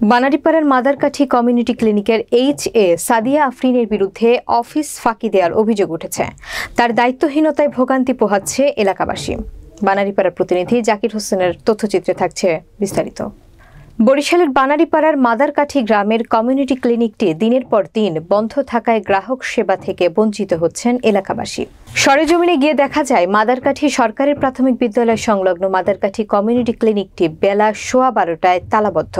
বানারীপাড়ার মাদারকাঠি community ক্লিনিকের এইচএ সাদিয়া আফরিনের বিরুদ্ধে office ফাঁকি দেওয়ার অভিযোগ উঠেছে। তার দায়িত্বহীনতায় ভোগান্তি পোহাচ্ছে এলাকাবাসী। বানারীপাড়ার প্রতিনিধি জাকির হোসেনের তথ্যচিত্রে থাকছে বিস্তারিত। বরিশালের বানারীপাড়ার মাদারকাঠি গ্রামের কমিউনিটি ক্লিনিকটি দিনের পর দিন বন্ধ থাকায় গ্রাহক সেবা থেকে বঞ্চিত হচ্ছেন এলাকাবাসী। সরেজমিনে গিয়ে দেখা যায় মাদারকাঠি সরকারি প্রাথমিক বিদ্যালয় সংলগ্ন মাদারকাঠি কমিউনিটি ক্লিনিকটি বেলা 12:15টায় তালাবদ্ধ।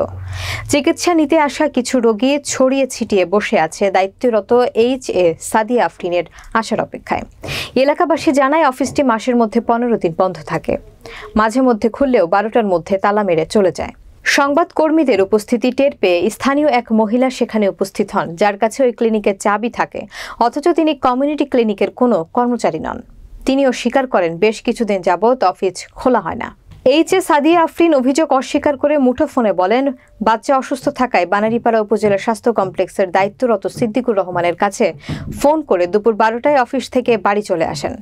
চিকিৎসা নিতে আসা কিছু রোগী ছড়িয়ে ছিটিয়ে বসে আছে দায়িত্বরত এইচএ সাদিয়া আফরিনের আসার অপেক্ষায়। এলাকাবাসী জানায় অফিসটি মাসের মধ্যে 15 দিন বন্ধ থাকে, মাঝে মধ্যে খুললেও 12টার মধ্যে তালা মেরে চলে যায়। সংবাদকর্মীদের উপস্থিতি টের পেয়ে স্থানীয় এক মহিলা সেখানে উপস্থিত হন, যার কাছে ওই ক্লিনিকের চাবি থাকে, অথচ তিনি কমিউনিটি ক্লিনিকের কোনো কর্মচারী নন। তিনিও স্বীকার করেন বেশ কিছুদিন যাবৎ অফিস খোলা হয় না। এইচএ সাদিয়া আফরিন অভিযোগ অস্বীকার করে মুঠোফোনে বলেন, বাচ্চা অসুস্থ থাকায় বানারীপাড়া উপজেলা স্বাস্থ্য কমপ্লেক্সের দায়িত্বরত সিদ্দিকুর রহমানের কাছে ফোন করে দুপুর 12টায় অফিস থেকে বাড়ি চলে আসেন।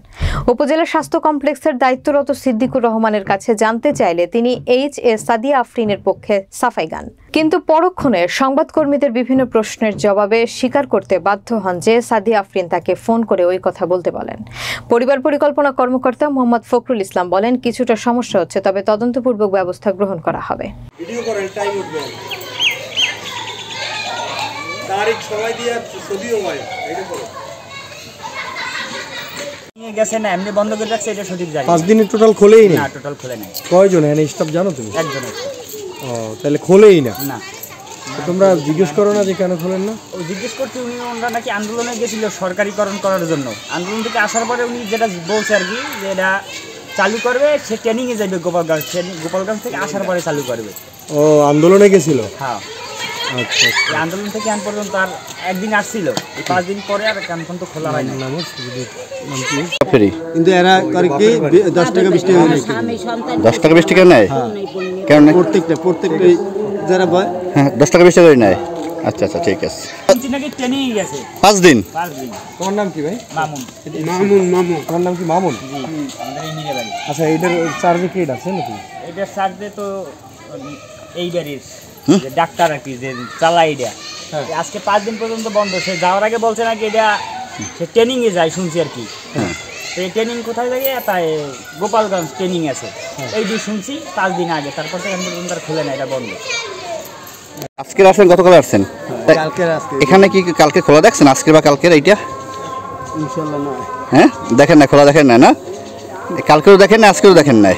উপজেলা স্বাস্থ্য কমপ্লেক্সের দায়িত্বরত সিদ্দিকুর রহমানের কাছে জানতে চাইলে তিনি এইচএ সাদিয়া আফরিনের পক্ষে সাফাই গান, কিন্তু পরক্ষণে সংবাদকর্মীদের বিভিন্ন প্রশ্নের জবাবে স্বীকার করতে বাধ্য হন যে সাদিয়া আফরিন তাকে ফোন করে ওই কথা বলতে বলেন। পরিবার পরিকল্পনা কর্মকর্তা মোহাম্মদ ফখরুল ইসলাম বলেন, কিছুটা সমস্যা হচ্ছে, তবে তদন্তপূর্বক ব্যবস্থা গ্রহণ করা হবে। গেছে না, এমনি বন্ধ করে রাখছে, এটা সঠিক জানি। 5 দিনে টোটাল খোলেই না? না, টোটাল খোলে নাই। কয়জন এখানে স্টাফ জানো তুমি? একজন। ও, তাহলে খোলেই না? না। তোমরা জিজ্ঞেস করো না যে কেন খোলেন না? ও জিজ্ঞেস করতে ওনারা নাকি আন্দোলনে গেছিল সরকারিকরণ করার জন্য। আন্দোলন থেকে আসার পরে উনি যেটা বলছে আর কি, যে এটা চালু করবে, সে ট্রেনিংয়ে যাবে গোপালগঞ্জ থেকে আসার পরে চালু করবে। ও, আন্দোলনে গেছিল? হ্যাঁ। আচ্ছা, আন্দোলন থেকে আন পর্যন্ত আর একদিন আসছিল, 5 দিন পরে আর এখন তো খোলা হয় না। কিন্তু এরা করে কি 10 টাকা 20 টাকা নেয়? 10 টাকা 20 টাকা নেয়? কেন নেয়? প্রত্যেকটা যারা বয়, হ্যাঁ 10 টাকা 20 টাকা করে নেয়। আচ্ছা আচ্ছা, ঠিক আছে। নাকি ট্রেনিং গেছে 5 দিন। তোমার নাম কি ভাই? মামুন। তোমার নাম কি মামুন? জি, আমাদের এই মিলে বাড়ি। আচ্ছা, এটার চার্জে কি আছে নাকি? এটার চার্জে তো এই বাড়ির যে ডাক্তার আর কি যে চালায় এটা, আজকে 5 দিন পর্যন্ত বন্ধ। সে যাওয়ার আগে বলছে নাকি এটা সে ট্রেনিংয়ে যায়, শুনছি আর কি। তো এই ট্রেনিং কোথায় যায়? তাই গোপালগঞ্জ ট্রেনিং আছে, এই দিয়ে শুনছি 5 দিন আগে। তারপর থেকে এখন পর্যন্ত আর খোলে না, এটা বন্ধ। আজকে আসেন, গতকাল আসছেন? এখানে কি কালকে খোলা দেখছেন? আজকে বা কালকের এইটা? ইনশাআল্লাহ না। হ্যাঁ, দেখেন না, খোলা দেখেন না? না, কালকেও দেখেন না, আজকেও দেখেন না?